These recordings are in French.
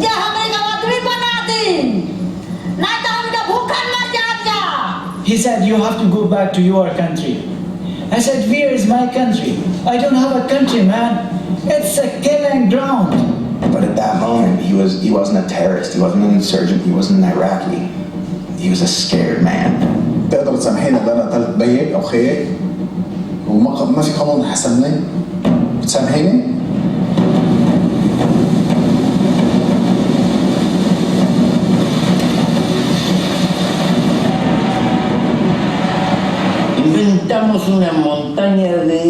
যে আমেরিকা মাতৃ বানাদিন না তো আমরা ভুখান মার যা He said, you have to go back to your country. I said, where is my country? I don't have a country, man. It's a killing ground. But at that moment, he wasn't a terrorist, he wasn't an insurgent, he wasn't an Iraqi. He was a scared man. تقدر تسامحيني ان انا قتلت بيك او خيك وما في قانون حسنني؟ بتسامحيني؟ Inventamos una montaña de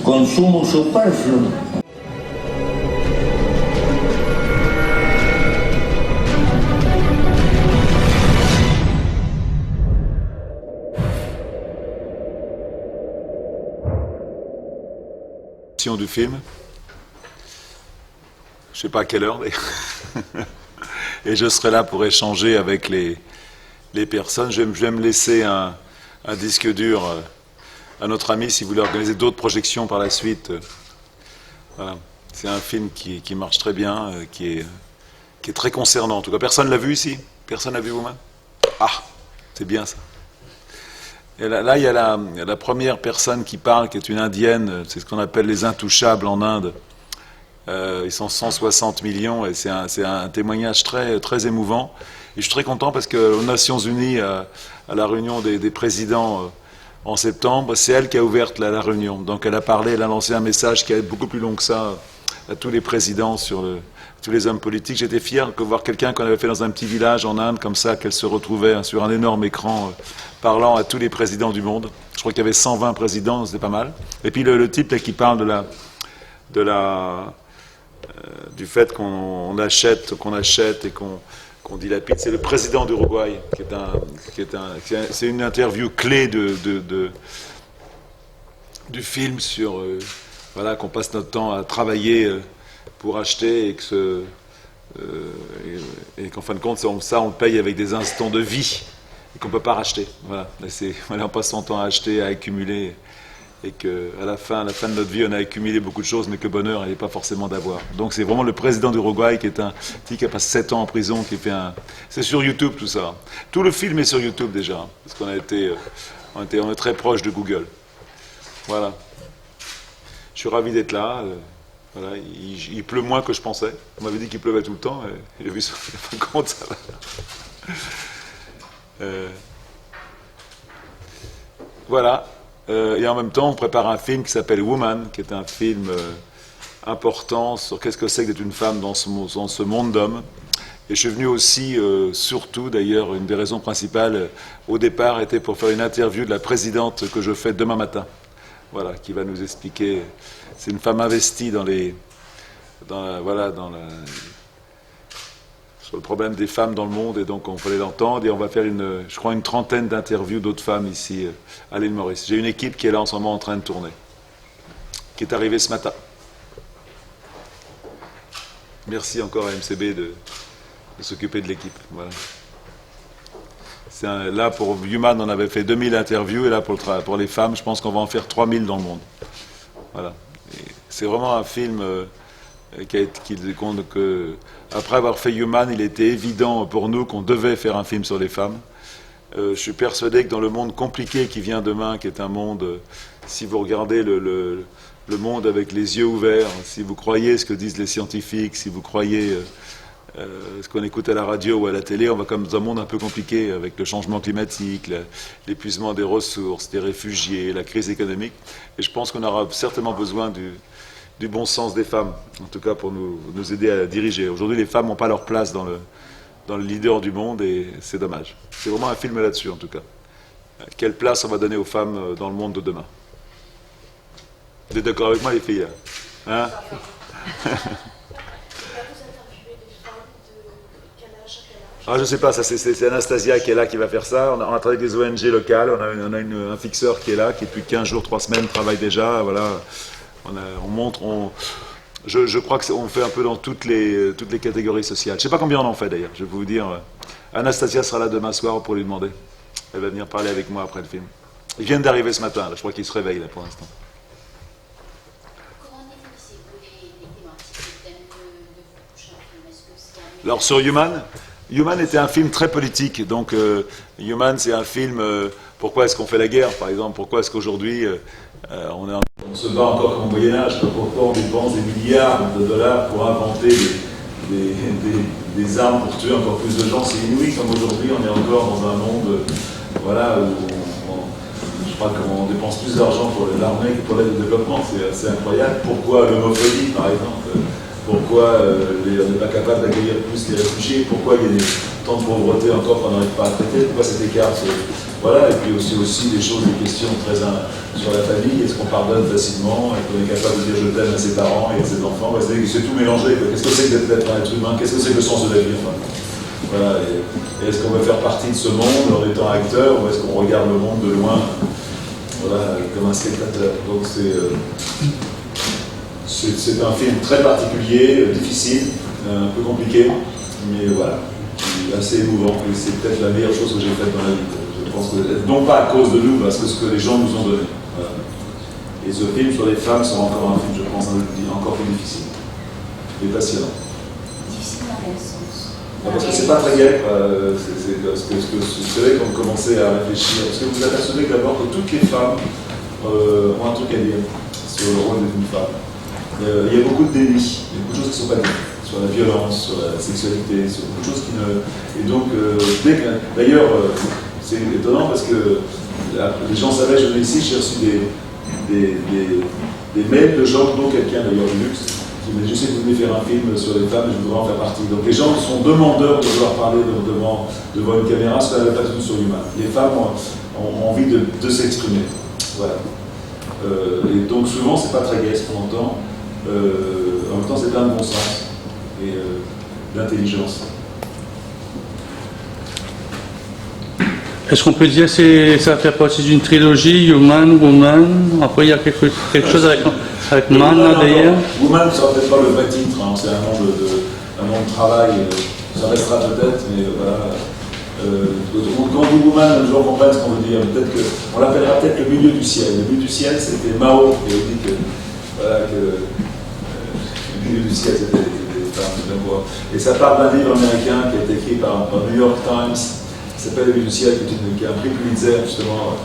consumo superfluo. Du film. Je sais pas à quelle heure d'ailleurs. Et je serai là pour échanger avec les personnes. Je vais me laisser un disque dur à notre ami si vous voulez organiser d'autres projections par la suite. Voilà. C'est un film qui marche très bien, qui est très concernant. En tout cas, personne l'a vu ici? Personne l'a vu vous-même? Ah, c'est bien ça. Et là, il y a la première personne qui parle, qui est une indienne, c'est ce qu'on appelle les intouchables en Inde. Ils sont 160 millions et c'est un témoignage très, très émouvant. Et je suis très content parce qu'aux Nations Unies, à la réunion des présidents en septembre, c'est elle qui a ouvert la réunion. Donc elle a parlé, elle a lancé un message qui est beaucoup plus long que ça à tous les présidents, tous les hommes politiques. J'étais fier de voir quelqu'un qu'on avait fait dans un petit village en Inde, comme ça, qu'elle se retrouvait sur un énorme écran parlant à tous les présidents du monde. Je crois qu'il y avait 120 présidents, c'était pas mal. Et puis le type là, qui parle du fait qu'on achète et qu'on dilapide, c'est le président d'Uruguay, c'est une interview clé du film sur voilà, qu'on passe notre temps à travailler pour acheter et qu'en fin de compte, ça on le paye avec des instants de vie et qu'on ne peut pas racheter. Voilà. On passe son temps à acheter, à accumuler, et qu'à la fin de notre vie, on a accumulé beaucoup de choses, mais que le bonheur n'est pas forcément d'avoir. Donc c'est vraiment le président d'Uruguay qui est un type qui a passé 7 ans en prison, qui fait C'est sur YouTube tout ça. Tout le film est sur YouTube déjà, parce qu'on on est très proche de Google. Voilà. Je suis ravi d'être là. Voilà. Il pleut moins que je pensais. On m'avait dit qu'il pleuvait tout le temps, et j'ai vu ça. En compte, ça va. Voilà. Et en même temps, on prépare un film qui s'appelle Woman, qui est un film important sur qu'est-ce que c'est que d'être une femme dans ce monde d'hommes. Et je suis venu aussi, surtout d'ailleurs, une des raisons principales, au départ, était pour faire une interview de la présidente que je fais demain matin. Voilà, qui va nous expliquer. C'est une femme investie sur le problème des femmes dans le monde, et donc on fallait l'entendre, et on va faire je crois une trentaine d'interviews d'autres femmes ici à l'île Maurice. J'ai une équipe qui est là en ce moment en train de tourner, qui est arrivée ce matin. Merci encore à MCB de s'occuper de l'équipe. Voilà. Là pour Human on avait fait 2000 interviews, et là pour les femmes je pense qu'on va en faire 3000 dans le monde. Voilà. C'est vraiment un film après avoir fait Human, il était évident pour nous qu'on devait faire un film sur les femmes. Je suis persuadé que dans le monde compliqué qui vient demain, qui est un monde, si vous regardez le monde avec les yeux ouverts, si vous croyez ce que disent les scientifiques, si vous croyez ce qu'on écoute à la radio ou à la télé, on va comme dans un monde un peu compliqué avec le changement climatique, l'épuisement des ressources, des réfugiés, la crise économique. Et je pense qu'on aura certainement besoin du bon sens des femmes, en tout cas pour nous aider à diriger. Aujourd'hui, les femmes n'ont pas leur place dans le leader du monde, et c'est dommage. C'est vraiment un film là-dessus, en tout cas. Quelle place on va donner aux femmes dans le monde de demain? Vous êtes d'accord avec moi, les filles? Hein? Ah, je sais pas, ça c'est Anastasia qui est là, qui va faire ça. On a travaillé avec des ONG locales, on a un fixeur qui est là, qui depuis 15 jours, 3 semaines travaille déjà, voilà. On montre, je crois qu'on fait un peu dans toutes les catégories sociales. Je ne sais pas combien on en fait d'ailleurs, je vais vous dire. Anastasia sera là demain soir pour lui demander. Elle va venir parler avec moi après le film. Ils viennent d'arriver ce matin, là. Je crois qu'ils se réveillent là pour l'instant. Comment définissez-vous les thématiques, les thèmes de vos prochains films? Est-ce Alors sur Human, Human était un film très politique. Donc Human, c'est un film. Pourquoi est-ce qu'on fait la guerre, par exemple? Pourquoi est-ce qu'aujourd'hui on se bat encore comme au Moyen Âge? Pourquoi on dépense des milliards de dollars pour inventer des armes pour tuer encore plus de gens? C'est inouï. Comme aujourd'hui, on est encore dans un monde, voilà, où je crois qu'on dépense plus d'argent pour l'armée que pour l'aide au développement. C'est assez incroyable. Pourquoi l'homophobie, par exemple? Pourquoi on n'est pas capable d'accueillir plus les réfugiés? Pourquoi il y a tant de pauvreté encore qu'on n'arrive pas à traiter? Pourquoi cet écart? Voilà, et puis aussi des choses, des questions très sur la famille. Est-ce qu'on pardonne facilement? Est-ce qu'on est capable de dire je t'aime à ses parents et à ses enfants? C'est tout mélangé. Qu'est-ce que c'est que d'être un être humain? Qu'est-ce que c'est que le sens de la vie? Enfin, voilà, et est-ce qu'on veut faire partie de ce monde en étant acteur, ou est-ce qu'on regarde le monde de loin, voilà, comme un spectateur? Donc c'est un film très particulier, difficile, un peu compliqué, mais voilà, assez émouvant. Et c'est peut-être la meilleure chose que j'ai faite dans la vie. Je pense que, non pas à cause de nous, parce que ce que les gens nous ont donné. Voilà. Et ce film sur les femmes sera encore un film, je pense, encore plus difficile. Et passionnant. Difficile dans quel sens? Parce que c'est pas très gai. C'est vrai qu'on commençait à réfléchir. Parce que vous apercevez d'abord que toutes les femmes ont un truc à dire sur le rôle d'une femme. Il y a beaucoup de déni, il y a beaucoup de choses qui ne sont pas dites, sur la violence, sur la sexualité, sur beaucoup de choses qui ne... Et donc, d'ailleurs, c'est étonnant parce que les gens savaient, je venais ici, j'ai reçu des mails de gens, dont quelqu'un d'ailleurs du luxe, qui m'a dit, je sais que vous venez faire un film sur les femmes, je voudrais en faire partie. Donc les gens sont demandeurs de vouloir parler devant une caméra, ce qu'on n'avait pas du tout sur l'humain. Les femmes ont envie de s'exprimer. Voilà. Et donc souvent, c'est pas très gai ce qu'on entend. En même temps, c'est plein de bon sens et d'intelligence. Est-ce qu'on peut dire que ça fait partie d'une trilogie, Human, Woman? Après, il y a quelque chose avec Man derrière? Woman ne sera peut-être pas le vrai titre, hein. C'est un nom de travail, ça restera peut-être, mais voilà. Quand on dit Woman, les gens comprennent ce qu'on veut dire. On l'appellera peut-être le milieu du ciel. Le milieu du ciel, c'était Mao qui a dit que, voilà, que le milieu du ciel, c'était des femmes de bois. Et ça part d'un livre américain qui a été écrit par New York Times, qui s'appelle Le milieu du ciel, qui a un prix Pulitzer, justement,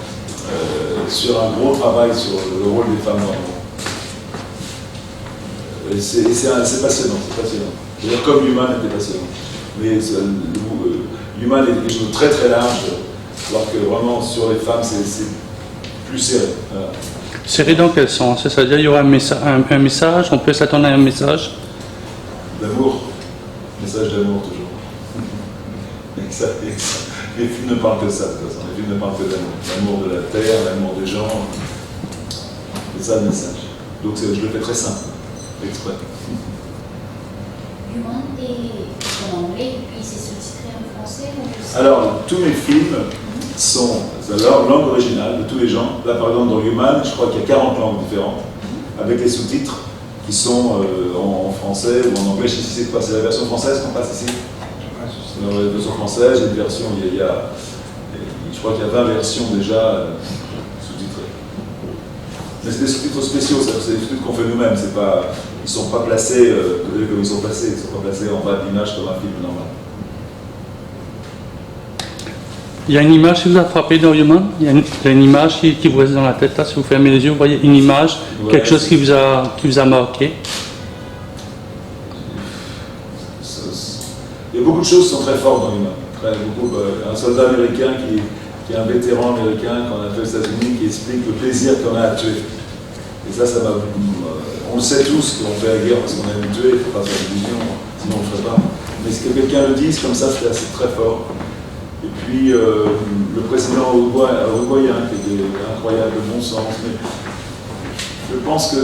sur un gros travail sur le rôle des femmes dans le monde. C'est passionnant, c'est passionnant. D'ailleurs, comme Human était passionnant. Mais Human est quelque chose de très très large, alors que vraiment sur les femmes, c'est plus serré. Voilà. Serré dans quel sens? C'est-à-dire qu'il y aura un message, on peut s'attendre à un message? D'amour, message d'amour toujours. Les films ne parlent que de ça, de toute façon. Les films ne parlent que d'amour. L'amour de la terre, l'amour des gens. C'est ça le message. Donc je le fais très simple, exprès. Human est en anglais, puis c'est sous-titré en français ou... Alors, tous mes films sont leur langue originale de tous les gens. Là, par exemple, dans Human, je crois qu'il y a 40 langues différentes, avec les sous-titres qui sont en français ou en anglais. Je sais si c'est quoi, c'est la version française qu'on passe ici. Dans la version française, il y a une version, je crois qu'il y a 20 versions déjà sous-titrées. Mais c'est des sous-titres spéciaux, c'est des sous-titres qu'on fait nous-mêmes. Ils ne sont pas placés comme ils sont placés, ils ne sont pas placés en bas de l'image comme un film normal. Il y a une image qui vous a frappé dans Human? Il y a une image qui vous reste dans la tête, là, si vous fermez les yeux, vous voyez une image, ouais, quelque chose qui vous a marqué? Il y a beaucoup de choses qui sont très fortes dans Human. Un soldat américain qui est un vétéran américain qu'on a fait aux États-Unis, qui explique le plaisir qu'on a à tuer. Et ça m'a... On le sait tous qu'on fait la guerre parce qu'on aime tuer, il ne faut pas faire d'illusion, sinon on ne le ferait pas. Mais ce que quelqu'un le dise comme ça, c'était assez très fort. Et puis le précédent uruguayen qui était incroyable, de bon sens. Mais je pense que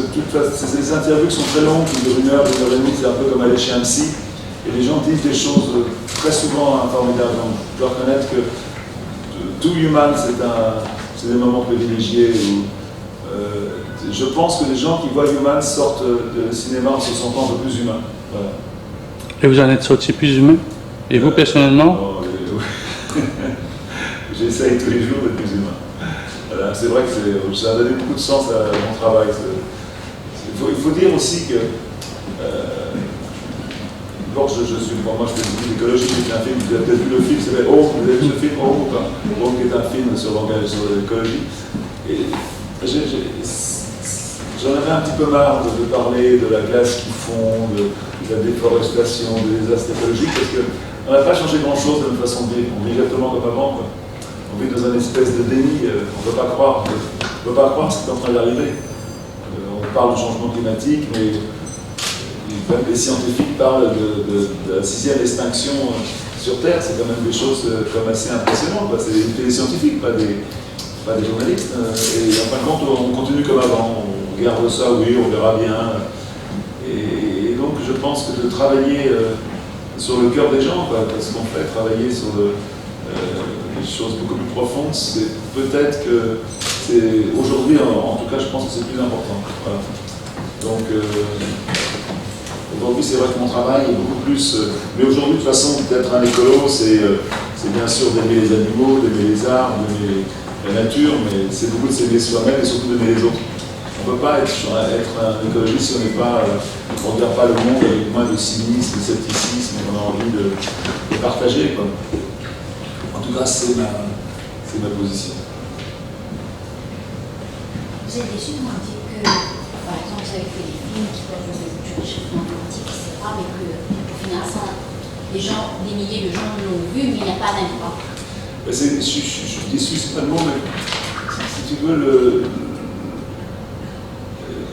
ces interviews qui sont très longues, qui durent 1 heure, 1 heure et demie, c'est un peu comme aller chez un psy. Et les gens disent des choses très souvent formidables. Donc, je dois reconnaître que tout Human, c'est des moments privilégiés. Je pense que les gens qui voient Human sortent de cinéma en se sentant un peu plus humains. Voilà. Et vous en êtes sorti plus humain? Et vous, personnellement? J'essaye tous les jours d'être plus humain. Voilà, c'est vrai que ça a donné beaucoup de sens à mon travail. Il faut dire aussi que D'abord, moi, je fais une écologie, j'ai fait un film, vous avez peut-être vu le film, c'est Home, vous avez vu ce film Home ou pas? Home, qui est un film sur l'écologie. Et j'en avais un petit peu marre de parler de la glace qui fond, de la déforestation, des désastres écologiques, parce qu'on n'a pas changé grand-chose de notre façon de vivre. On vit exactement comme avant, quoi. On vit dans un espèce de déni, on ne peut pas croire ce qui est en train d'arriver. On parle du changement climatique, mais même les scientifiques parlent de la 6e extinction sur Terre. C'est quand même des choses comme assez impressionnantes. C'est des scientifiques, pas des journalistes. Et en fin de compte, on continue comme avant. On garde ça, oui, on verra bien. Et donc, je pense que de travailler sur le cœur des gens, parce qu'on fait travailler sur des choses beaucoup plus profondes, c'est peut-être que c'est aujourd'hui, en tout cas, je pense que c'est plus important. Voilà. Donc, aujourd'hui, c'est vrai que mon travail est beaucoup plus. Mais aujourd'hui, de toute façon, d'être un écolo, c'est bien sûr d'aimer les animaux, d'aimer les arbres, d'aimer la nature, mais c'est beaucoup de s'aimer soi-même et surtout d'aimer les autres. On ne peut pas être un écologiste si on n'est pas, on ne regarde pas le monde avec moins de cynisme, de scepticisme, et on a envie de partager, quoi. En tout cas, c'est ma position. Vous avez déjà dit que, par exemple, vous avez fait des films qui peuvent du réchauffement climatique, etc., mais qu'au final, les milliers de gens l'ont vu, mais il n'y a pas d'impact. Je suis déçu, c'est pas le mot, mais si tu veux,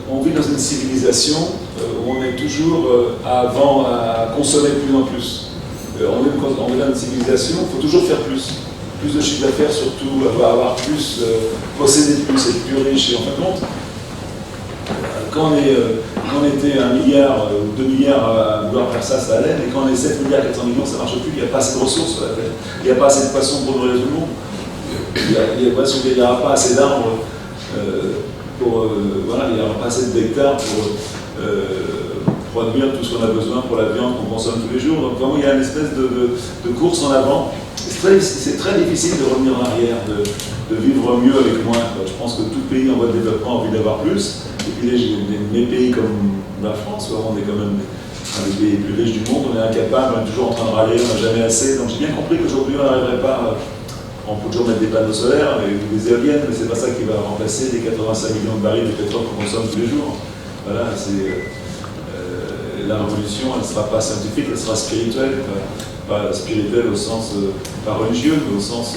on vit dans une civilisation où on est toujours avant à consommer de plus en plus. On est dans une civilisation, il faut toujours faire plus. Plus de chiffre d'affaires surtout, avoir plus, posséder plus, être plus riche. Et en fin de compte, quand on était 1 milliard ou 2 milliards à vouloir faire ça, ça allait, mais quand on est 7 milliards 400 millions, ça ne marche plus, il n'y a pas assez de ressources sur la Terre. Il n'y a pas assez de poissons pour nourrir tout le monde. Il n'y aura pas assez d'arbres voilà, il n'y aura pas assez d'hectares pour produire tout ce qu'on a besoin pour la viande qu'on consomme tous les jours. Donc vraiment, il y a une espèce de course en avant. C'est très difficile de revenir en arrière, de vivre mieux avec moins. Je pense que tout pays en voie de développement a envie d'avoir plus. Et puis les pays comme la France, on est quand même un des pays les plus riches du monde, on est incapable, on est toujours en train de râler, on n'a jamais assez. Donc j'ai bien compris qu'aujourd'hui on n'arriverait pas. On peut toujours mettre des panneaux solaires et des éoliennes, mais c'est pas ça qui va remplacer les 85 millions de barils de pétrole qu'on consomme tous les jours. Voilà, la révolution, elle ne sera pas scientifique, elle sera spirituelle. Pas spirituelle au sens, pas religieux, mais au sens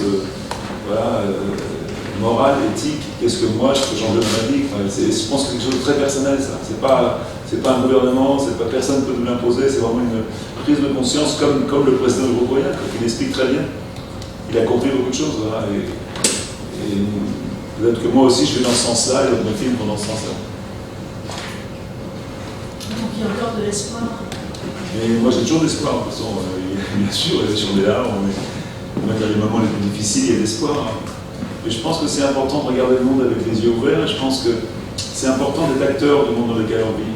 moral, éthique. Qu'est-ce que moi je peux changer dans ma vie? Je pense que c'est quelque chose de très personnel, ça. C'est pas un gouvernement, personne ne peut nous l'imposer, c'est vraiment une prise de conscience comme le président uruguayen, qui l'explique très bien. Il a compris beaucoup de choses, voilà, et peut-être que moi aussi je vais dans ce sens-là, et mes films vont dans ce sens-là. Donc il y a encore de l'espoir. Et moi j'ai toujours d'espoir, de toute façon, bien sûr, on est là, même dans les moments les plus difficiles, il y a d'espoir. Et je pense que c'est important de regarder le monde avec les yeux ouverts, et je pense que c'est important d'être acteur du monde dans lequel on vit.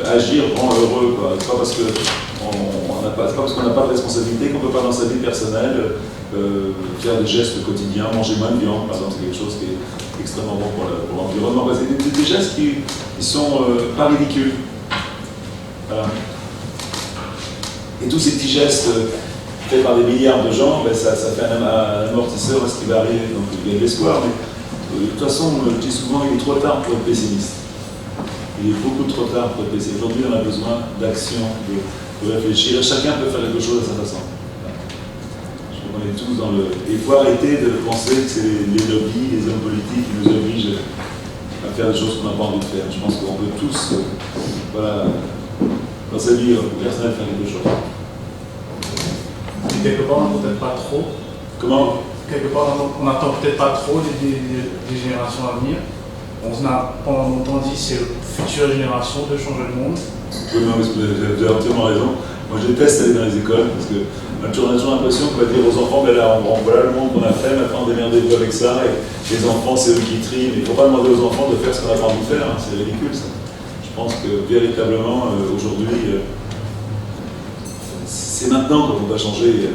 Agir rend heureux, quoi. C'est pas parce qu'on n'a pas de responsabilité qu'on ne peut pas dans sa vie personnelle faire des gestes quotidiens, manger moins de viande, par exemple, c'est quelque chose qui est extrêmement bon pour l'environnement. C'est des gestes qui sont pas ridicules. Voilà. Et tous ces petits gestes faits par des milliards de gens, ça fait un amortisseur à ce qui va arriver. Donc il y a de l'espoir, mais de toute façon, je dis souvent, il est trop tard pour être pessimiste. Il est beaucoup trop tard pour être pessimiste. Aujourd'hui, on a besoin d'action, de réfléchir. Chacun peut faire quelque chose à sa façon. On est tous dans le... Il faut arrêter de penser que c'est les lobbies, les hommes politiques qui nous obligent à faire des choses qu'on n'a pas envie de faire. Je pense qu'on peut tous, dans sa vie personnelle, faire quelque chose. Et quelque part, on n'entend peut-être pas trop. Comment? Quelque part, on n'attend peut-être pas trop des générations à venir. On a pendant longtemps dit c'est aux futures générations de changer le monde. Oui, non, vous avez absolument raison. Moi, je déteste aller dans les écoles parce que on a toujours l'impression qu'on va dire aux enfants, mais là, voilà le monde qu'on a fait, maintenant démerdez-vous avec ça, et les enfants, c'est eux qui trient. Mais il ne faut pas demander aux enfants de faire ce qu'on n'a pas envie de faire, hein. C'est ridicule ça. Je pense que véritablement, aujourd'hui, c'est maintenant qu'on doit changer.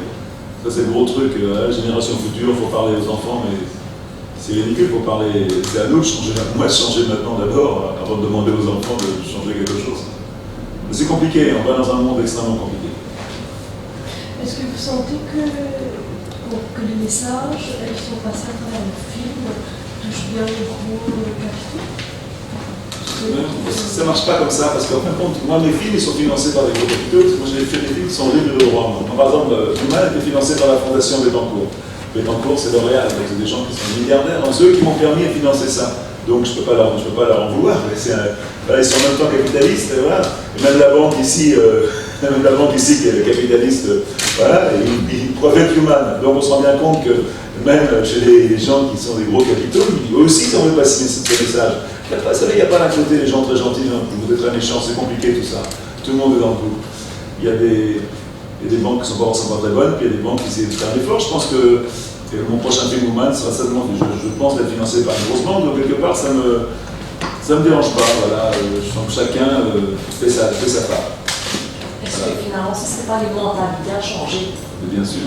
Ça, c'est le gros truc. La génération future, il faut parler aux enfants, mais c'est ridicule, il faut parler. C'est à nous de changer, moi de changer maintenant d'abord, avant de demander aux enfants de changer quelque chose. C'est compliqué, on va dans un monde extrêmement compliqué. Est-ce que vous sentez que les messages qui sont passés à travers le film touchent bien les gros capitaux? Ça ne marche pas comme ça, parce qu'en fin de compte, moi mes films ils sont financés par des gros capitaux, parce que moi j'ai fait des films qui sont libres de droit. Par exemple, Human a été financé par la fondation Bettencourt. Bettencourt, c'est L'Oréal, donc c'est des gens qui sont milliardaires, donc c'est eux qui m'ont permis de financer ça. Donc je ne peux pas leur en vouloir, mais voilà, ils sont en même temps capitalistes, voilà. Et même la banque ici, qui est capitaliste, voilà, ils projettent Human. Donc on se rend bien compte que même chez les gens qui sont des gros capitaux, eux aussi ils ont envie de passer ce message. Vous savez, il n'y a pas d'un côté les gens très gentils, vous êtes très méchants, c'est compliqué tout ça. Tout le monde est dans le coup. Il y a des banques qui ne sont pas forcément très bonnes, puis il y a des banques qui essaient de faire un effort. Je pense que mon prochain film Human sera certainement, je pense, d'être financé par une grosse banque, donc quelque part ça me dérange pas. Voilà, je sens que chacun fait sa part. Est-ce que finalement ce ne serait pas les mentalités à changer? Bien sûr,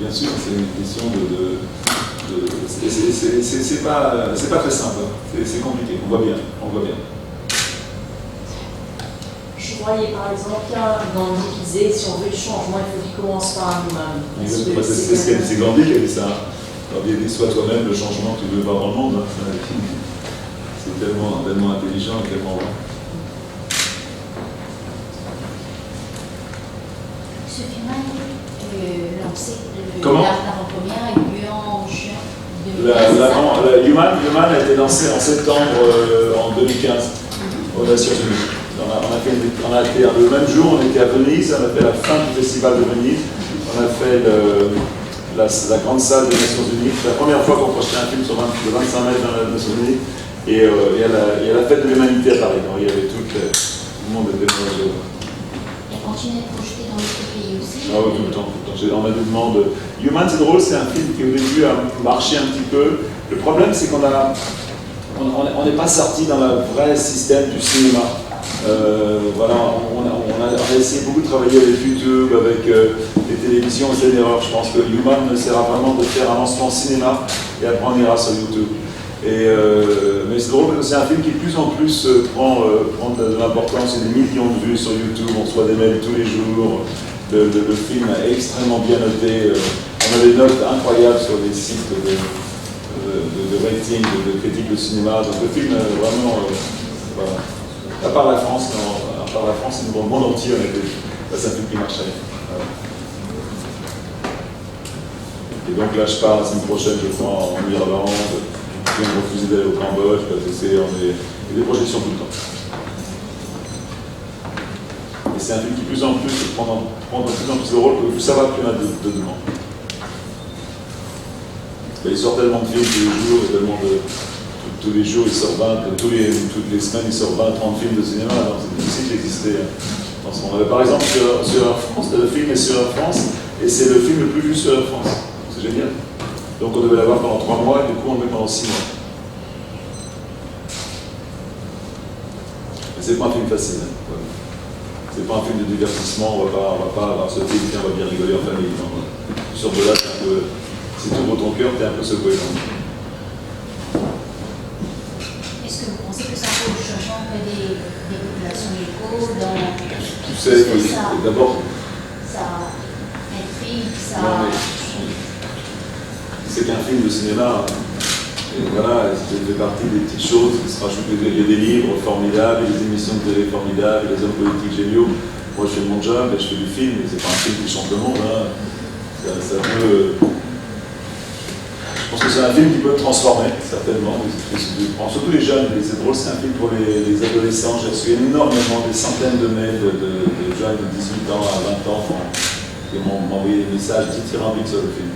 bien sûr, c'est une question c'est pas très simple, c'est compliqué, on voit bien. Je voyais par exemple dans le qui disait si on veut le changement, il faut qu'il commence par nous-mêmes. C'est Gandhi qui a dit ça. Gandhi a dit sois toi-même le changement que tu veux voir dans le monde. C'est tellement intelligent et tellement vrai. Ce film a été lancé, Comment l'avant-première a eu lieu en juin 2015. Human a été lancé en septembre en 2015 aux Nations Unies. On a été le même jour, on était à Venise, on a fait la fin du festival de Venise, on a fait la grande salle des Nations Unies. C'est la première fois qu'on projetait un film sur 25 mètres dans les Nations Unies. Et il y a la fête de l'humanité à Paris. Donc, il y avait tout le monde était dans. Et continuer de projeter dans d'autres pays aussi. Ah oui, tout le temps. On a des demandes. Human, c'est drôle, c'est un film qui au début a marché un petit peu. Le problème, c'est qu'on n'est pas sorti dans le vrai système du cinéma. Voilà, on a essayé beaucoup de travailler avec YouTube, avec les télévisions, c'est une erreur. Je pense que Human essaiera vraiment de faire un lancement cinéma et après on ira sur YouTube. Mais c'est drôle parce que c'est un film qui de plus en plus prend de l'importance. Il y a des millions de vues sur YouTube, on reçoit des mails tous les jours. Le film est extrêmement bien noté. On a des notes incroyables sur les sites de rating, de critiques de cinéma. Donc le film vraiment, voilà. À part la France, c'est le monde entier, c'est un film qui marche avec. Voilà. Et donc là, je pars la semaine prochaine, je crois, en Irlande. Je viens de refuser d'aller au Cambodge, parce que il y a des projections tout le temps. Et c'est un film qui, plus en plus, prend de plus en plus de rôle, plus ça va, plus il y en a de demandes. Il sort tellement de films tous les jours, et tellement de. Tous les jours, il sort 20, toutes les semaines, il sort 20-30 films de cinéma, donc c'est difficile d'exister dans ce monde. Par exemple, sur Air France, le film est sur Air France, et c'est le film le plus vu sur Air France. C'est génial. Donc on devait l'avoir pendant 3 mois, et du coup on le met pendant 6 mois. Mais c'est pas un film facile. Hein. C'est pas un film de divertissement, on va pas avoir ce film, on va bien rigoler en famille. Non. Sur de là, si tu ouvres ton cœur, t'es un peu secoué. Est-ce que vous pensez que ça peut changer des populations locaux dans... Tu sais, d'abord... Ça intrigue, ça... C'est qu'un film de cinéma, et voilà, ça fait partie des petites choses qui se rajoutent. Il y a des livres formidables, des émissions de télé formidables, des hommes politiques géniaux. Moi je fais mon job et je fais du film, mais c'est pas un film qui chante le monde. Hein. Ça peut... Je pense que c'est un film qui peut transformer, certainement. Surtout les jeunes, c'est drôle, c'est un film pour les adolescents. J'ai reçu énormément, des centaines de mails de jeunes de 18 ans à 20 ans qui m'ont envoyé des messages dithyrambiques sur le film.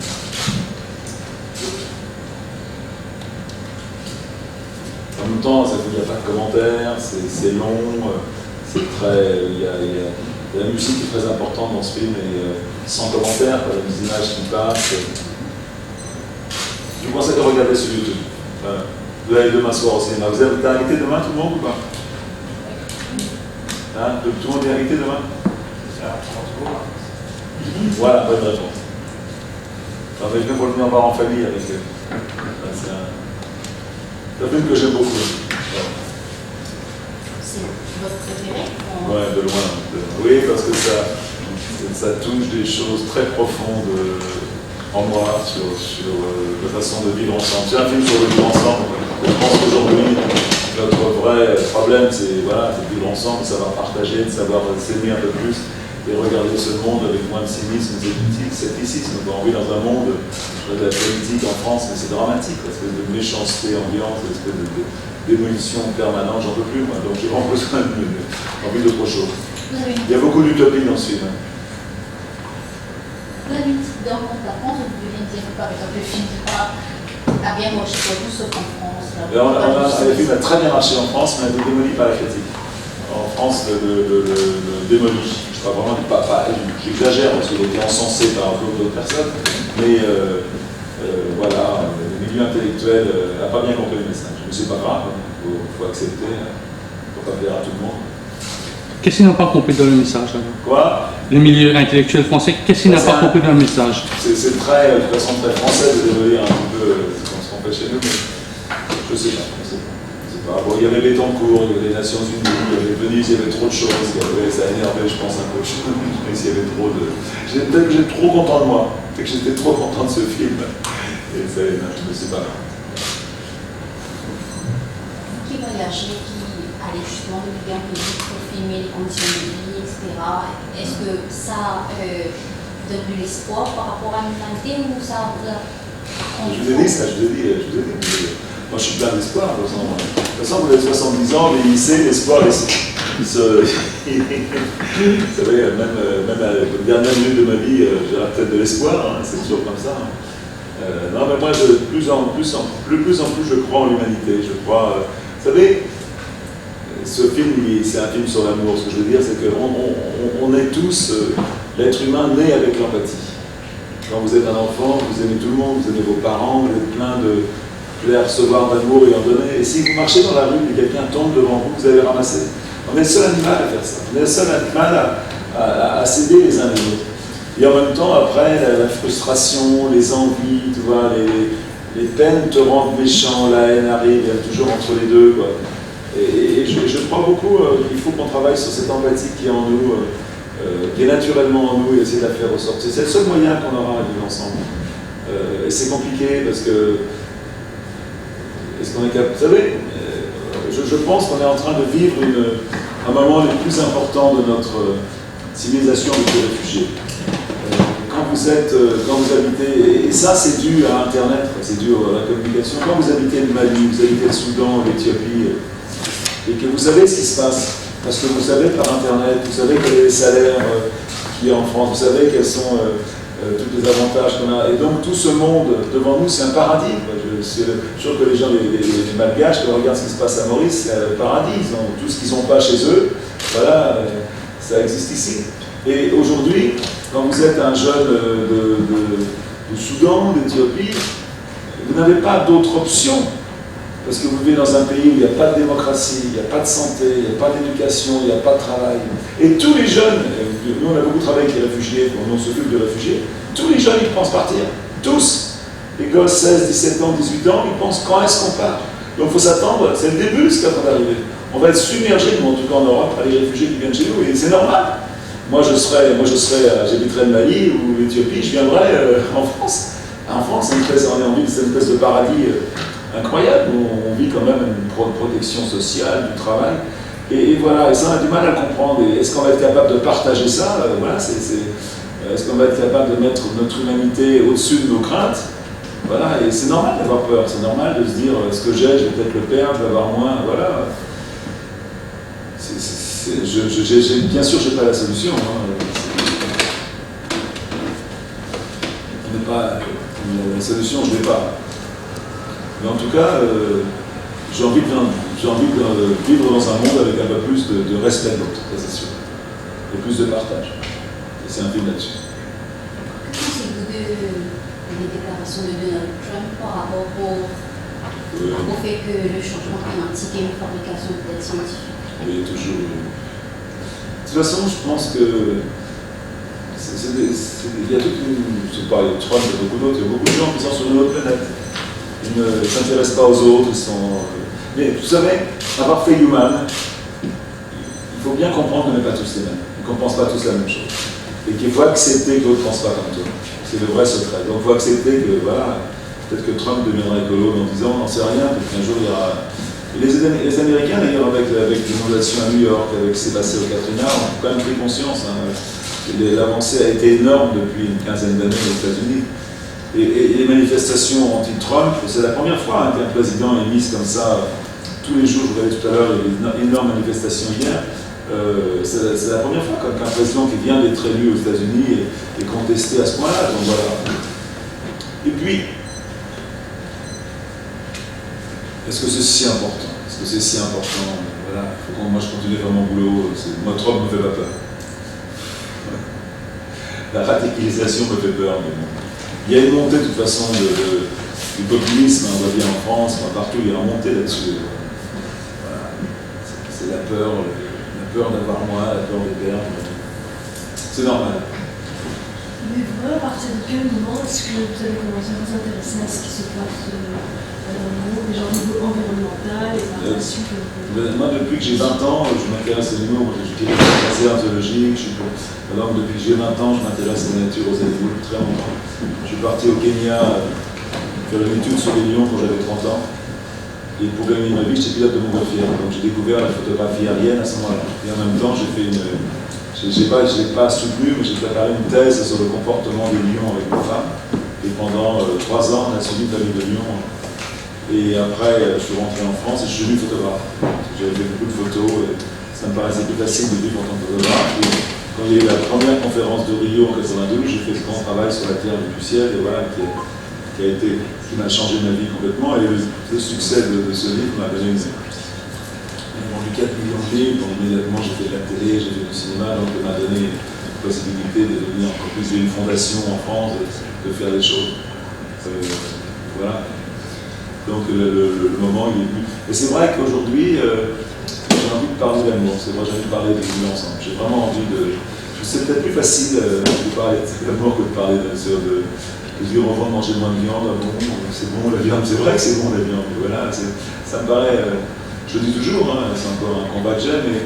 En même temps, il n'y a pas de commentaires, c'est long, c'est très. Il y a la musique qui est très importante dans ce film, et sans commentaires, pas des images qui passent. Je vous conseille de regarder sur YouTube. Voilà. Vous allez demain soir au cinéma. Vous êtes invité demain, tout le monde, ou pas? Hein? Tout le monde est invité demain? Voilà, bonne réponse. Enfin, je viens pour venir voir en famille avec eux. C'est un film que j'aime beaucoup. C'est c'est votre préféré? Ouais, de loin. Oui, parce que ça touche des choses très profondes en moi sur la façon de vivre ensemble. C'est un film sur le vivre ensemble. Je pense qu'aujourd'hui, notre vrai problème, c'est de vivre ensemble, de savoir partager, de savoir s'aimer un peu plus et regarder ce monde avec moins de cynisme et de scepticisme. On vit dans un monde de la politique en France, mais c'est dramatique, l'espèce de méchanceté ambiante, l'espèce d'émulsion permanente, j'en peux plus moi, donc j'ai vraiment besoin envie d'autre chose. Il y a beaucoup d'utopie dans ce film. Vous avez une petite dent contre la France, vous pouvez dire par exemple le film a bien marché pour vous, sauf en France. Le film a très bien marché en France, mais a été démoli par la critique. En France, le démoli. Je parle vraiment du papa, j'exagère parce qu'il a été encensé par d'autres personnes, mais voilà, le milieu intellectuel n'a pas bien compris le message. Mais c'est pas grave, il faut accepter, il ne faut pas plaire à tout le monde. Qu'est-ce qu'ils n'ont pas compris dans le message alors? Quoi? Le milieu intellectuel français, qu'est-ce qu'ils n'ont pas compris dans le message? C'est très, de façon très française de démolir un petit peu ce qu'on fait chez nous, mais je ne sais pas. Bon, il y avait Béthencourt, il y avait les Nations Unies, il y avait Venise, il y avait trop de choses. Ça a énervé, je pense, un peu. Je sais il y avait trop de. J'étais trop content de moi. C'est que j'étais trop content de ce film. Et ça, je ne sais pas. Qui voyageait, qui allait justement de pays en pays pour filmer les conditions de vie, etc. Est-ce que ça donne de l'espoir par rapport à l'humanité ou ça vous a. Je vous ai dit ça, je vous ai dit. Moi, je suis plein d'espoir. De toute façon, vous avez 70 ans, vieillissez, l'espoir, vous savez, même à la dernière minute de ma vie, j'aurai peut-être de l'espoir, c'est toujours comme ça. Non, mais moi, de plus en plus, je crois en l'humanité. Je crois, vous savez, ce film, c'est un film sur l'amour. Ce que je veux dire, c'est qu'on est tous, l'être humain né avec l'empathie. Quand vous êtes un enfant, vous aimez tout le monde, vous aimez vos parents, vous êtes plein de recevoir d'amour et en donner. Et si vous marchez dans la rue et quelqu'un tombe devant vous, vous allez ramasser. On est le seul animal à faire ça. On est le seul animal à s'aider les uns les autres. Et en même temps, après, la frustration, les envies, tu vois, les peines te rendent méchant, la haine arrive, il y a toujours entre les deux, quoi. Et je crois beaucoup qu'il faut qu'on travaille sur cette empathie qui est en nous, qui est naturellement en nous, et essayer de la faire ressortir. C'est le seul moyen qu'on aura à vivre ensemble. Et c'est compliqué parce que est-ce qu'on est capable? Vous savez, je pense qu'on est en train de vivre un moment les plus importants de notre civilisation avec les réfugiés. Quand vous habitez, et ça c'est dû à Internet, c'est dû à la communication, quand vous habitez le Mali, vous habitez le Soudan, l'Éthiopie, et que vous savez ce qui se passe, parce que vous savez par Internet, vous savez quels sont les salaires qu'il y a en France, vous savez quels sont tous les avantages qu'on a. Et donc tout ce monde devant nous, c'est un paradis. Je suis sûr que les gens, les Malgaches, qui regardent ce qui se passe à Maurice, c'est un paradis. Ils ont tout ce qu'ils n'ont pas chez eux. Voilà, ça existe ici. Et aujourd'hui, quand vous êtes un jeune du Soudan, d'Éthiopie, vous n'avez pas d'autre option. Parce que vous vivez dans un pays où il n'y a pas de démocratie, il n'y a pas de santé, il n'y a pas d'éducation, il n'y a pas de travail. Et tous les jeunes, nous on a beaucoup travaillé avec les réfugiés, on s'occupe des réfugiés, tous les jeunes ils pensent partir, tous. Les gosses 16, 17 ans, 18 ans, ils pensent quand est-ce qu'on part. Donc il faut s'attendre, c'est le début ce qui est en train d'arriver. On va être submergé, en tout cas en Europe, par les réfugiés qui viennent chez nous, et c'est normal. Moi j'habiterais le Mali ou l'Éthiopie, je viendrais en France. En France, c'est une espèce de paradis incroyable, où on vit quand même une protection sociale, du travail. Et voilà, et ça on a du mal à comprendre. Et est-ce qu'on va être capable de partager ça? Voilà, est-ce qu'on va être capable de mettre notre humanité au-dessus de nos craintes? Voilà, et c'est normal d'avoir peur, c'est normal de se dire ce que j'ai, je vais peut-être le perdre, je vais avoir moins, voilà. Bien sûr, je n'ai pas la solution. La solution, je ne l'ai pas. Mais en tout cas, j'ai envie de vivre dans un monde avec un peu plus de respect de l'autre, ça c'est sûr. Et plus de partage. Et c'est un film là-dessus. Que pensez-vous des déclarations de Donald Trump par rapport au fait que le changement climatique est une fabrication peut-être scientifique? Oui, toujours. De toute façon, je pense que il y a toute une. Je ne sais pas, il y a Trump et beaucoup d'autres, il y a beaucoup de gens qui sont sur une autre planète. Ils ne s'intéressent pas aux autres, ils sont. Mais vous savez, avoir fait Human, faut bien comprendre qu'on n'est pas tous les mêmes, qu'on ne pense pas tous la même chose. Et qu'il faut accepter que d'autres ne pensent pas comme toi. C'est le vrai secret. Donc il faut accepter que, voilà, peut-être que Trump deviendra écolo dans 10 ans, on n'en sait rien, peut-être qu'un jour il y aura... Et les Américains, d'ailleurs, avec l'inondation à New York, avec ce qui s'est passé au Katrina, ont quand même pris conscience. Hein. L'avancée a été énorme depuis une quinzaine d'années aux États-Unis. Et les manifestations anti-Trump, c'est la première fois qu'un président est mis comme ça. Tous les jours, je vous l'avais tout à l'heure, il y avait une énorme manifestation hier. C'est la première fois qu'un président qui vient d'être élu aux États-Unis est contesté à ce point-là. Donc voilà. Et puis, est-ce que c'est si important? Est-ce que c'est si important? Voilà, il faut que moi je continue à faire mon boulot. Moi, Trump ne me fait pas peur. La radicalisation me fait peur, mais bon. Il y a une montée de toute façon du populisme, on va dire en France, partout, il y a une montée là-dessus. Voilà. C'est la peur d'avoir moins, la peur de perdre. C'est normal. Mais vous, à partir de quel moment est-ce que vous avez commencé à vous intéresser à ce qui se passe dans le monde, déjà au niveau environnemental et par la suite Moi, depuis que j'ai 20 ans, je m'intéresse aux animaux. Je suis réservatologique. Alors, depuis que j'ai 20 ans, je m'intéresse à la nature, aux animaux, depuis très longtemps. Je suis parti au Kenya faire une étude sur les lions quand j'avais 30 ans. Et pour gagner ma vie, j'étais pilote de montgolfière. Donc j'ai découvert la photographie aérienne à ce moment-là. Et en même temps, j'ai fait une... Je n'ai pas soutenu, mais j'ai préparé une thèse sur le comportement des lions avec ma femme. Et pendant 3 ans, on a suivi une famille de lions. Et après, je suis rentré en France et je suis devenu photographe. J'avais fait beaucoup de photos et ça me paraissait plus facile de vivre en tant que photographe. Et quand il y a eu la première conférence de Rio en 92, j'ai fait ce grand travail sur la Terre du ciel, et voilà, qui m'a changé ma vie complètement. Et le succès de ce livre m'a donné j'ai vendu 4 millions de livres, donc immédiatement j'ai fait de la télé, j'ai fait du cinéma, donc ça m'a donné la possibilité de devenir encore plus une fondation en France, de faire des choses. Voilà. Donc le moment il est venu. Et c'est vrai qu'aujourd'hui, j'ai envie de parler d'amour, c'est vrai, j'ai envie de parler de vivre ensemble. J'ai vraiment envie de... C'est peut-être plus facile de parler d'amour que de parler de dire au revoir, manger moins de viande, bon, c'est bon la viande, c'est vrai que c'est bon la viande, voilà, ça me paraît, je le dis toujours, hein, c'est encore un combat que j'ai, mais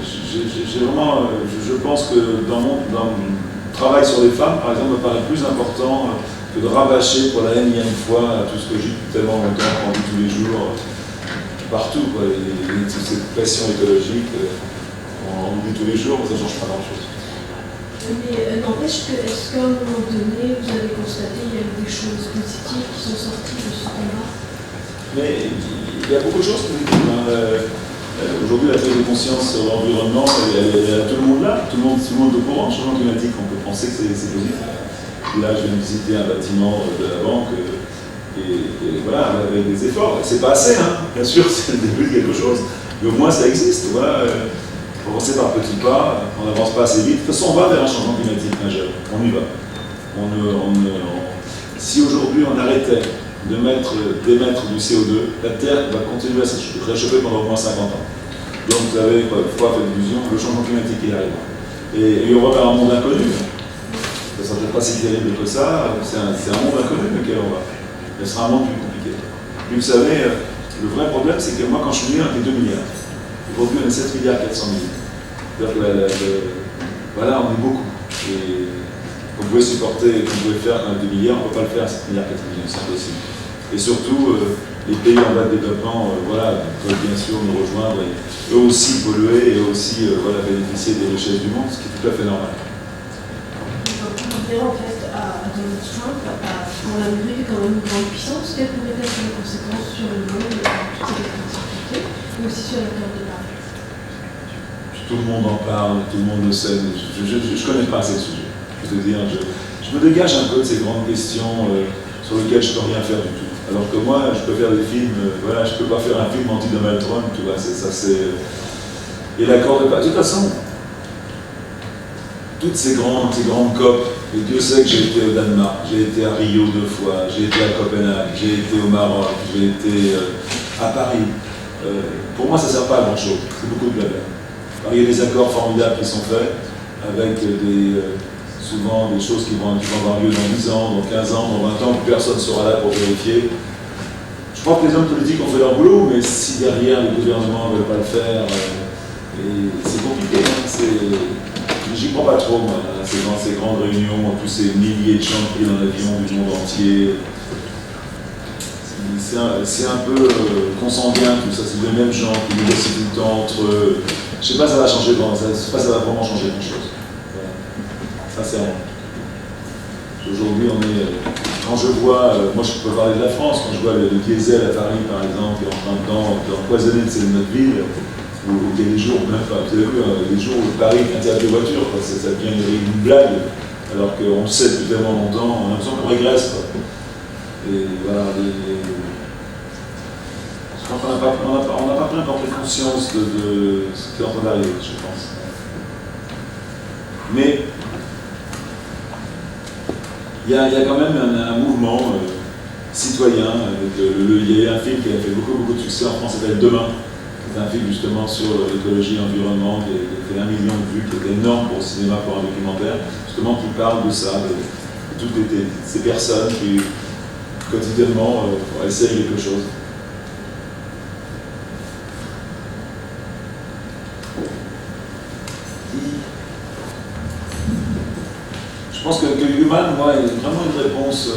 j'ai vraiment, je pense que dans mon travail sur les femmes, par exemple, me paraît plus important que de rabâcher pour la énième fois tout ce que j'ai depuis tellement longtemps, qu'on vit tous les jours, partout, quoi, cette pression écologique, on vit tous les jours, ça ne change pas grand-chose. Mais n'empêche que, est-ce qu'à un moment donné, vous avez constaté qu'il y a eu des choses positives qui sont sorties de ce combat? Mais il y a beaucoup de choses positives. Hein. Aujourd'hui, la prise de conscience sur l'environnement, elle est à tout le monde là, tout le monde est au courant. Le changement climatique, on peut penser que c'est positif. Là, je viens de visiter un bâtiment de la banque, et voilà, avec des efforts. C'est pas assez, hein. Bien sûr, c'est le début de quelque chose, mais au moins ça existe. Voilà. On va commencer par petits pas, on n'avance pas assez vite. De toute façon, on va vers un changement climatique majeur. On y va. Si aujourd'hui on arrêtait d'émettre du CO2, la Terre va continuer à se réchauffer pendant au moins 50 ans. Donc vous avez quoi faire illusion, le changement climatique il arrive. Et on va vers un monde inconnu. Ça ne sera peut-être pas si terrible que ça, c'est un monde inconnu dans lequel on va. Mais ce sera un monde plus compliqué. Puis vous savez, le vrai problème c'est que moi quand je suis né, on était 2 milliards. Aujourd'hui, on est 7 milliards 400 millions. C'est-à-dire que voilà, on est beaucoup. Et qu'on pouvait supporter, qu'on pouvait faire dans 2 milliards, on ne peut pas le faire à 7 milliards 400 millions, c'est impossible. Et surtout, les pays en bas de développement, voilà, peuvent bien sûr nous rejoindre et eux aussi polluer et eux aussi voilà, bénéficier des richesses du monde, ce qui est tout à fait normal. Pour revenir en fait à Donald Trump, pour l'Amérique est quand même une grande puissance, quelles pourraient être les conséquences sur le monde et toutes ces activités, mais aussi sur la carte de Paris? Tout le monde en parle, tout le monde le sait, mais je ne connais pas ces sujets. Je veux dire, je me dégage un peu de ces grandes questions sur lesquelles je ne peux rien faire du tout. Alors que moi, je peux faire des films, voilà, je ne peux pas faire un film anti-Donald Trump, tu vois, Et l'accord de Paris. De toute façon, toutes ces grandes COP, et Dieu sait que j'ai été au Danemark, j'ai été à Rio 2 fois, j'ai été à Copenhague, j'ai été au Maroc, j'ai été à Paris. Pour moi, ça ne sert pas à grand-chose, c'est beaucoup de blabla. Alors, il y a des accords formidables qui sont faits, avec souvent des choses qui vont avoir lieu dans 10 ans, dans 15 ans, dans 20 ans, que personne ne sera là pour vérifier. Je crois que les hommes politiques ont fait leur boulot, mais si derrière les gouvernements ne veulent pas le faire, et Et c'est compliqué, hein, j'y crois pas trop, moi, hein, dans ces grandes réunions, tous ces milliers de gens pris dans l'avion du monde entier. C'est un peu consanguin tout ça, c'est les mêmes gens qui négocient tout le temps entre eux. Je sais pas ça va changer, je sais pas ça va vraiment changer grand chose. Voilà. Sincèrement. Aujourd'hui quand je vois, moi je peux parler de la France, quand je vois le diesel à Paris par exemple, qui est en train d'empoisonner notre ville, où il y a des jours, même pas, vous avez vu, des jours où Paris est interdit aux voitures, ça devient une blague, alors qu'on le sait depuis tellement longtemps, on a l'impression qu'on régresse. Quoi. Et voilà, je crois qu'on n'a pas pris encore conscience de ce qui est en train d'arriver, je pense. Mais il y a quand même un mouvement citoyen. Il y a un film qui a fait beaucoup de succès en France, qui s'appelle Demain. C'est un film justement sur l'écologie et l'environnement, qui a fait 1 million de vues, qui était énorme pour le cinéma, pour un documentaire, justement qui parle de ça, de toutes ces personnes qui quotidiennement essayent quelque chose. Je pense que Human, moi, est vraiment une réponse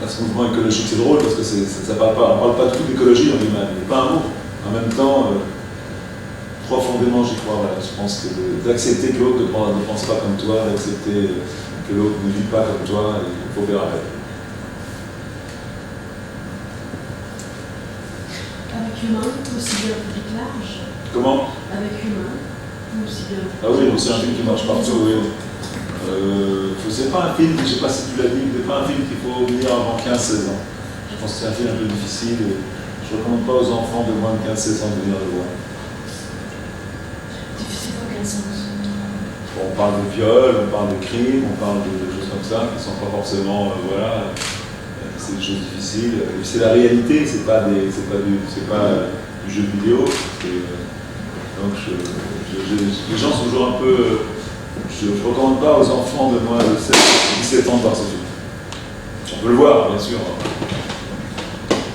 à ce mouvement écologique. C'est drôle parce que on ne parle pas du tout d'écologie dans Human, il n'y a pas un mot. En même temps, profondément j'y crois. Voilà. Je pense que d'accepter que l'autre ne pense pas comme toi, d'accepter que l'autre ne vit pas comme toi, il faut faire avec. Avec Humain, aussi bien public large. Comment? Avec Humain, aussi bien. Ah oui, c'est un film qui marche partout, oui. C'est pas un film, je ne sais pas si tu l'as dit, c'est pas un film qu'il faut venir avant 15-16 ans. Je pense que c'est un film un peu difficile et je ne recommande pas aux enfants de moins de 15-16 ans de venir le voir. Difficile dans quel sens? On parle de viol, on parle de crime, on parle de choses comme ça qui ne sont pas forcément, c'est des choses difficiles. C'est la réalité, c'est pas du jeu vidéo. Donc les gens sont toujours un peu. Je ne recommande pas aux enfants de moins de 17 ans de voir ce film. On peut le voir, bien sûr.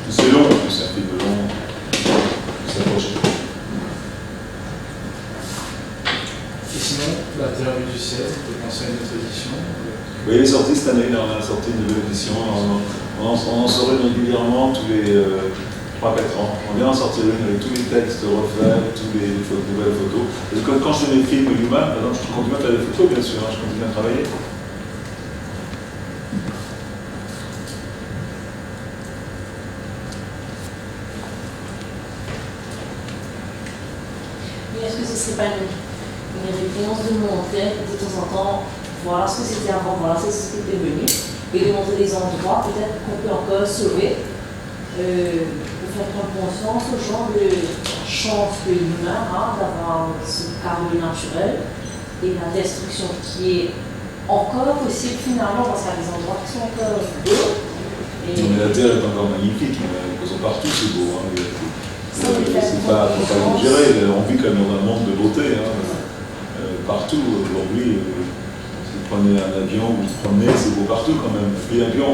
C'est long, c'est un film long. S'approcher. Et sinon, La Terre vue du ciel, vous pensez à une autre édition? Oui, il est sorti cette année, on a sorti une nouvelle édition. On en sort une régulièrement tous les 3-4 ans. On vient en sortir une avec tous les textes refaits, toutes les nouvelles photos. Parce que quand je fais mes films Human, par exemple, je continue à faire des photos, bien sûr, je continue à travailler. Mais est-ce que ce ne serait pas une réponse de montrer de temps en temps, voilà ce que c'était avant, voilà ce qui était devenu, et de montrer des endroits peut-être qu'on peut encore sauver, pour faire prendre conscience aux gens de la chance que l'humain a d'avoir ce carreau naturel et la destruction qui est encore possible finalement, parce qu'il y a des endroits qui sont encore beaux. Mais la Terre est encore magnifique, ils sont partout, c'est beau. Hein, c'est pas exagéré, on vit quand même dans un monde de beauté. Hein, partout, aujourd'hui, si vous prenez un avion, vous vous promenez, c'est beau partout quand même. Et l'avion,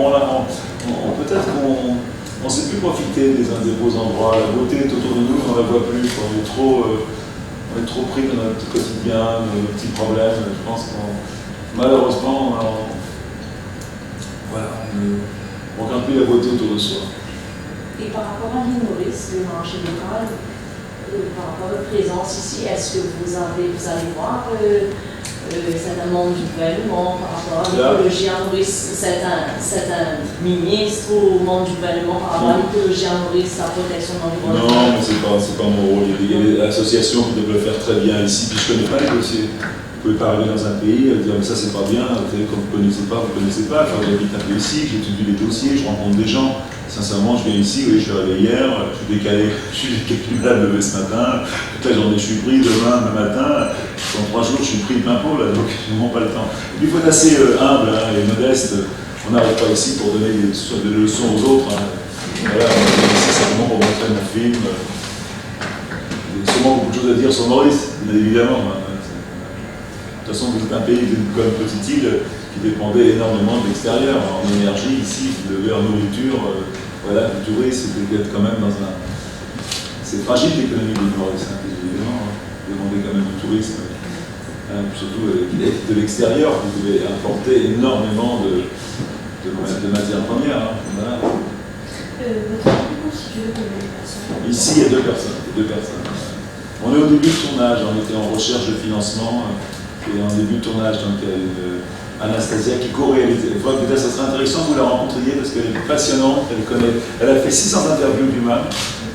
peut-être qu'on ne sait plus profiter des beaux endroits. La beauté est autour de nous, on ne la voit plus. On est trop pris dans notre quotidien, dans nos petits problèmes. Je pense qu'on, malheureusement, on ne regarde plus la beauté autour de soi. Et par rapport à l'île Maurice, le marché local, par rapport à votre présence ici, est-ce que vous allez voir certains membres du gouvernement par rapport à l'écologie à Maurice, certains ministres ou membres du gouvernement par rapport à l'écologie à Maurice, la protection de l'environnement? Non, mais c'est pas mon rôle. Il y a des associations qui doivent le faire très bien ici, puis je ne connais pas les dossiers. Vous pouvez pas arriver dans un pays et dire mais ça c'est pas bien, comme vous ne connaissez pas, vous ne connaissez pas. Enfin, j'habite un peu ici, j'étudie les dossiers, je rencontre des gens. Sincèrement, je viens ici, oui, je suis arrivé hier, je suis décalé malade levé ce matin, toute la journée je suis pris, demain matin, dans 3 jours je suis pris de plein pot, là, donc je n'ai pas le temps. Et puis il faut être assez humble et modeste, on n'arrive pas ici pour donner des leçons aux autres. Hein. Voilà, c'est simplement pour montrer mon film. Il y a sûrement beaucoup de choses à dire sur Maurice, bien évidemment. Hein. De toute façon, vous êtes un pays comme une petite île qui dépendait énormément de l'extérieur. En énergie, ici, vous devez en nourriture, voilà, le tourisme, vous êtes quand même dans un... c'est fragile l'économie du Nord-Est, hein, évidemment, hein. Vous demandez quand même du tourisme, hein, surtout de l'extérieur, vous devez importer énormément de matières premières. Hein. Voilà. Votre équipe est constituée de combien de personnes? Ici, il y a deux personnes. On est au début de tournage, on était en recherche de financement, et en début de tournage, donc il y a une Anastasia qui co-réalise. Peut-être ça serait intéressant que vous la rencontriez parce qu'elle est passionnante, elle a fait 600 interviews d'Human,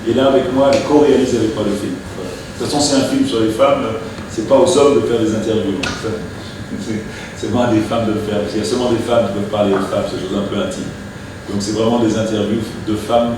et là avec moi, elle co-réalise avec moi le film. Voilà. De toute façon, c'est un film sur les femmes, c'est pas aux hommes de faire des interviews. C'est vraiment à des femmes de le faire, parce qu'il y a seulement des femmes qui peuvent parler aux femmes, c'est chose un peu intime. Donc c'est vraiment des interviews de femmes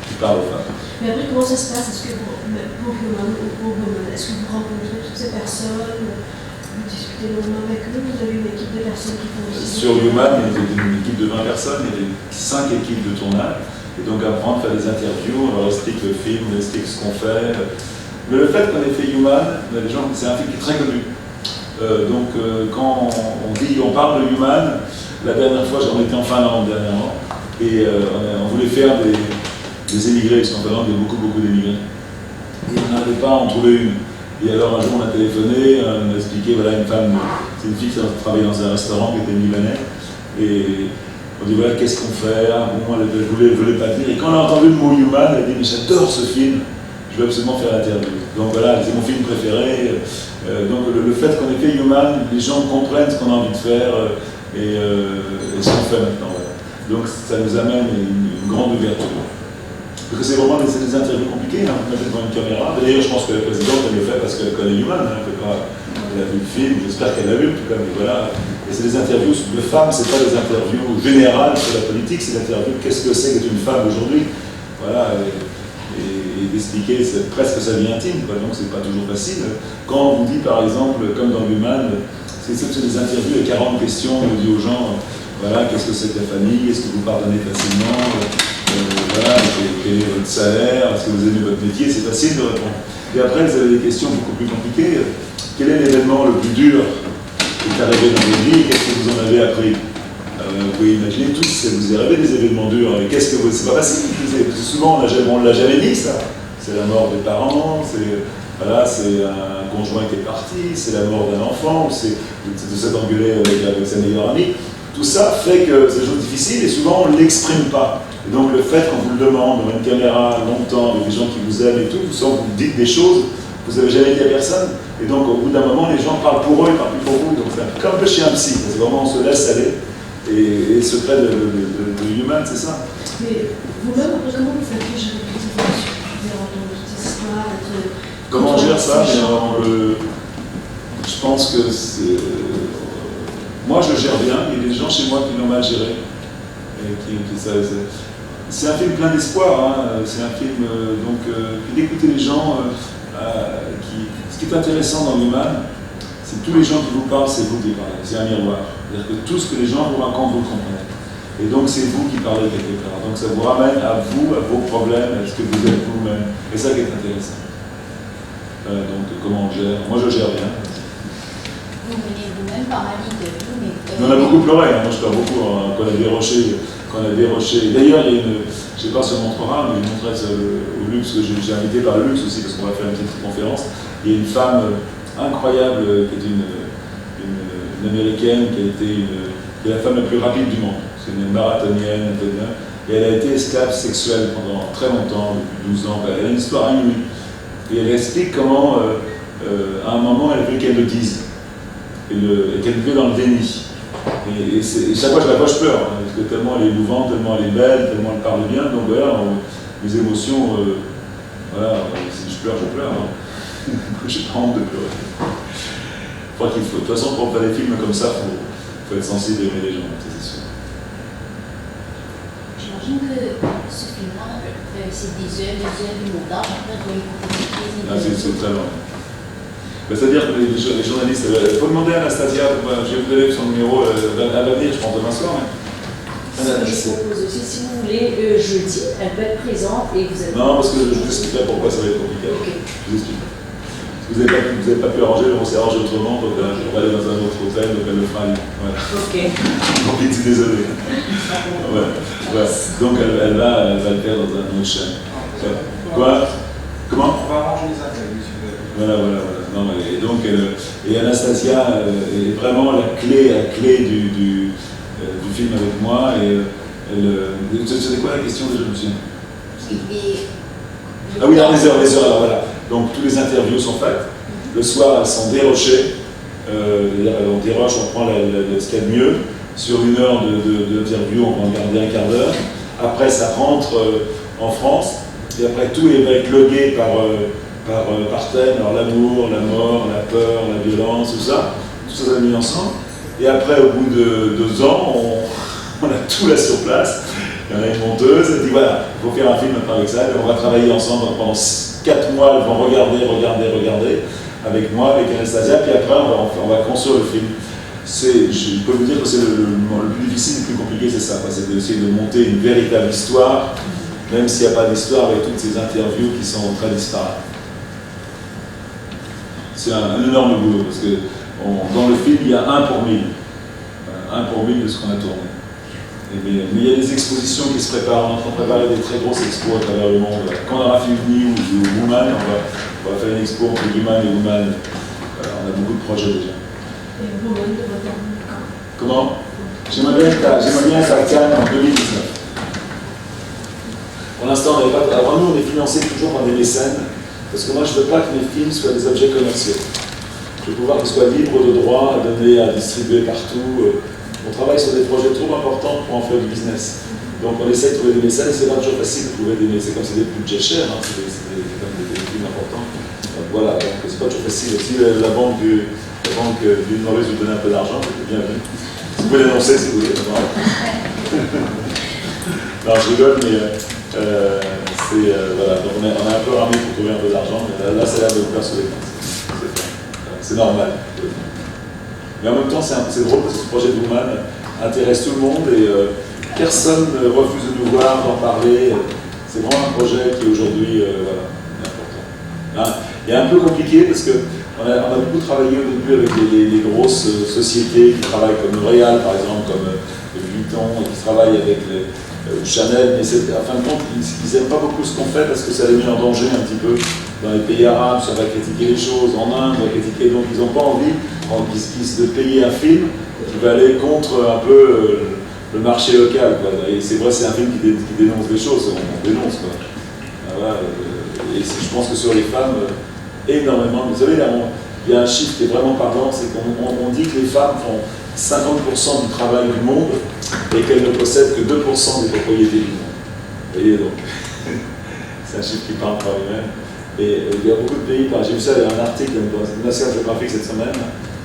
qui parlent aux femmes. Mais après, comment ça se passe? Est-ce que pour Human ou pour Women, est-ce que vous rencontrez toutes ces personnes, vous discutez longuement avec eux, vous avez une équipe de personnes qui font aussi? Sur Human, il y avait une équipe de 20 personnes, il y avait 5 équipes de tournage, et donc apprendre à faire des interviews, on leur explique le film, on leur explique ce qu'on fait. Mais le fait qu'on ait fait Human, les gens, c'est un film qui est très connu. Quand on parle de Human, la dernière fois, j'en étais en Finlande dernièrement, et on voulait faire des émigrés, parce qu'en Finlande, il y a beaucoup d'émigrés. Et on n'arrivait pas à en trouver une. Et alors un jour, on a téléphoné, on a expliqué, voilà, une femme, c'est une fille qui travaillait dans un restaurant qui était libanais, et on dit, voilà, qu'est-ce qu'on fait? Bon, elle voulait pas dire. Et quand on a entendu le mot Human, elle a dit, mais j'adore ce film, je veux absolument faire l'interview. Donc voilà, c'est mon film préféré. Donc le fait qu'on ait fait Human, les gens comprennent ce qu'on a envie de faire et ce qu'on fait maintenant. Voilà. Donc ça nous amène une grande ouverture. Parce que c'est vraiment des interviews compliquées, hein, vous mettez devant une caméra. D'ailleurs, je pense que la présidente, elle le fait parce qu'elle connaît Human, hein, elle a vu le film, j'espère qu'elle l'a vu en tout cas, mais voilà. Et c'est des interviews de femmes, c'est pas des interviews générales sur la politique, c'est des interviews qu'est-ce que c'est qu'être une femme aujourd'hui. Voilà. Et d'expliquer presque sa vie intime, quoi. Donc c'est pas toujours facile. Quand on vous dit par exemple, comme dans Human, c'est des interviews avec 40 questions, on dit aux gens, voilà, qu'est-ce que c'est que la famille, est-ce que vous pardonnez facilement, voilà, quel est votre salaire, est-ce que vous aimez votre métier, c'est facile de répondre. Et après, vous avez des questions beaucoup plus compliquées. Quel est l'événement le plus dur qui est arrivé dans votre vie, qu'est-ce que vous en avez appris? Vous pouvez imaginer tous, vous avez rêvé des événements durs, mais qu'est-ce que vous... C'est pas facile, parce que souvent on ne l'a jamais dit ça. C'est la mort des parents, c'est un conjoint qui est parti, c'est la mort d'un enfant, c'est de s'être engueulé avec sa meilleure amie. Tout ça fait que c'est des choses difficiles et souvent on ne l'exprime pas. Et donc le fait qu'on vous le demande devant une caméra longtemps, avec des gens qui vous aiment et tout, vous dites des choses que vous n'avez jamais dit à personne. Et donc au bout d'un moment, les gens parlent pour eux, ils ne parlent plus pour vous. Donc c'est comme le chien psy, c'est vraiment on se laisse aller. Et le secret de Human, c'est ça. Mais vous-même, comment vous faites gérer toutes ces informations? Entendre toutes ces histoires, comment on gère ça? Je pense que moi je gère bien, il y a des gens chez moi qui l'ont mal géré. C'est un film plein d'espoir, hein. C'est un film puis d'écouter les gens. Ce qui est intéressant dans Human, c'est que tous les gens qui vous parlent, c'est vous qui parlez, c'est un miroir. C'est-à-dire que tout ce que les gens vous racontent, vous le comprenez. Et donc c'est vous qui parlez quelque part. Donc ça vous ramène à vous, à vos problèmes, à ce que vous êtes vous-même. Et ça qui est intéressant. Donc comment on gère? Moi je gère bien. Vous menez vous-même pas mal d'interviews, mais... On a beaucoup pleuré, hein. Moi je pleure beaucoup hein, quand on a déroché. D'ailleurs il y a une, je ne sais pas si on montrera, mais je montrerai au Luxe, que j'ai invité par le Luxe aussi, parce qu'on va faire une petite conférence. Il y a une femme incroyable qui est une américaine qui est la femme la plus rapide du monde. C'est une marathonienne, et elle a été esclave sexuelle pendant très longtemps, depuis 12 ans. Elle a une histoire inouïe. Et elle explique comment, à un moment, elle veut qu'elle le dise. Et qu'elle vivait dans le déni. Et chaque fois que je la vois, je pleure. Hein, parce que tellement elle est émouvante, tellement elle est belle, tellement elle parle bien. Donc voilà, les émotions, voilà, si je pleure, je pleure. Hein. J'ai pas honte de pleurer. De toute façon, pour faire des films comme ça, il faut être sensible et aimer les gens, c'est sûr. J'imagine que ce film-là, c'est des heures de montage, après pour écouter c'est très long. C'est-à-dire que les journalistes, il faut demander à Anastasia, je vais vous donner son numéro, elle va venir, je pense, demain soir. Je propose aussi, si vous voulez, jeudi, elle peut être présente et vous êtes... Non, parce que je vous expliquerai pourquoi ça va être compliqué. Okay. Je vous explique. Vous n'avez pas pu arranger, on s'est arrangé autrement, donc on va aller dans un autre hôtel, donc elle le fera. Ouais. Ok. Donc, désolé. Ouais. Donc elle va le faire dans un autre chaîne. Quoi? range les interviews, si vous voulez. Voilà. Non, et donc, et Anastasia est vraiment la clé du film avec moi. Et c'était quoi la question déjà, monsieur? Ah oui, les heures, alors voilà. Donc, toutes les interviews sont faites. Le soir, elles sont dérochées. On déroche, on prend ce qu'il y a de mieux. Sur 1 heure d'interview, on va en garder un quart d'heure. Après, ça rentre en France. Et après, tout va être logué par thème. Alors, l'amour, la mort, la peur, la violence, tout ça est mis ensemble. Et après, au bout de 2 ans, on a tout là sur place. Il y en a une monteuse, elle dit voilà, il faut faire un film avec ça. Et on va travailler ensemble pendant 4 mois. Elles vont regarder avec moi, avec Anastasia. Puis après, on va construire le film. Je peux vous dire que c'est le plus difficile, le plus compliqué, c'est ça. C'est d'essayer de monter une véritable histoire, même s'il n'y a pas d'histoire avec toutes ces interviews qui sont très disparates. C'est un énorme boulot, parce que dans le film, il y a 1 pour 1000. 1 pour 1000 de ce qu'on a tourné. Mais il y a des expositions qui se préparent. On est en train de préparer des très grosses expos à travers le monde. Quand on aura fini ou Woman, on va faire une expo entre Human et Woman. On a beaucoup de projets déjà. Et Woman de votre temps. Comment? J'aimerais bien être à Cannes en 2019. Pour l'instant, alors nous, on est financé toujours par des mécènes, parce que moi, je ne veux pas que mes films soient des objets commerciaux. Je veux pouvoir qu'ils soient libres de droit, à donner, à distribuer partout. On travaille sur des projets trop importants pour en faire du business. Donc on essaie de trouver des mécènes, c'est pas toujours facile de trouver des mécènes. C'est comme c'est des budgets chers, hein, c'est comme des films importants. Donc voilà, donc c'est pas toujours facile. Si la banque du Maurice vous donne un peu d'argent, c'est bienvenu. Vous pouvez l'annoncer si vous voulez. Non, je rigole, mais voilà. Donc on a un peu ramé pour trouver un peu d'argent, mais là ça a l'air de vous faire sur les comptes. C'est normal. Mais en même temps, c'est drôle parce que ce projet de Woman intéresse tout le monde et personne ne refuse de nous voir, d'en parler. C'est vraiment un projet qui aujourd'hui est important. Hein, il est un peu compliqué parce qu'on a beaucoup travaillé au début avec les grosses sociétés qui travaillent comme L'Oréal, par exemple, comme Vuitton, qui travaillent avec Chanel, mais à fin de compte, ils n'aiment pas beaucoup ce qu'on fait parce que ça les met en danger un petit peu. Dans les pays arabes, ça va critiquer les choses, en Inde, on va critiquer, donc ils n'ont pas envie de payer un film qui va aller contre un peu le marché local. Quoi. Et c'est vrai, c'est un film qui dénonce des choses, on dénonce. Quoi. Voilà, et je pense que sur les femmes, énormément. Vous savez, il y a un chiffre qui est vraiment parlant, c'est qu'on dit que les femmes font 50% du travail du monde et qu'elles ne possèdent que 2% des propriétés du monde. Vous voyez donc, c'est un chiffre qui parle par lui-même. Et il y a beaucoup de pays, j'ai vu ça, il y a un article dans National Geographic cette semaine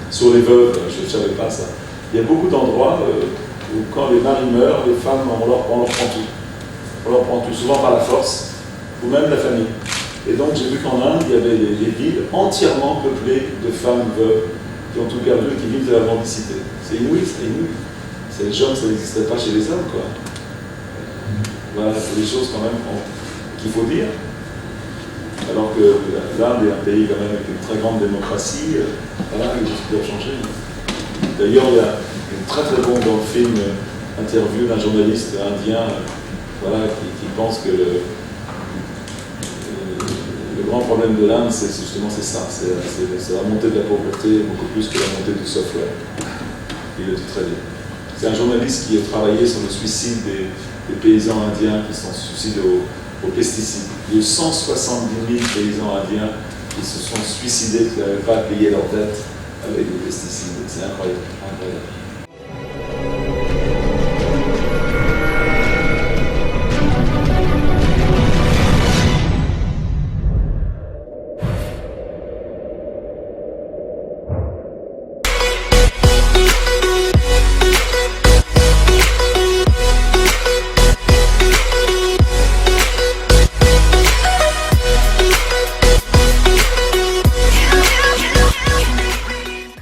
sur les veuves, je ne savais pas ça. Il y a beaucoup d'endroits où quand les maris meurent, les femmes, on leur prend tout. On leur prend tout, souvent par la force, ou même la famille. Et donc j'ai vu qu'en Inde, il y avait des villes entièrement peuplées de femmes veuves qui ont tout perdu et qui vivent de la mendicité. C'est inouï, c'est inouï. C'est les gens, ça n'existait pas chez les hommes, quoi. Voilà, c'est des choses quand même qu'il faut dire. Alors que l'Inde est un pays quand même avec une très grande démocratie, voilà, les choses doivent changer. D'ailleurs, il y a une très bon dans le film interview d'un journaliste indien voilà, qui pense que le grand problème de l'Inde, c'est justement ça, c'est la montée de la pauvreté beaucoup plus que la montée du software. Il le dit très bien. C'est un journaliste qui a travaillé sur le suicide des paysans indiens qui sont suicidés aux pesticides. Il y a eu 170 000 paysans indiens qui se sont suicidés, qui n'avaient pas payé leurs dettes avec des pesticides. C'est incroyable.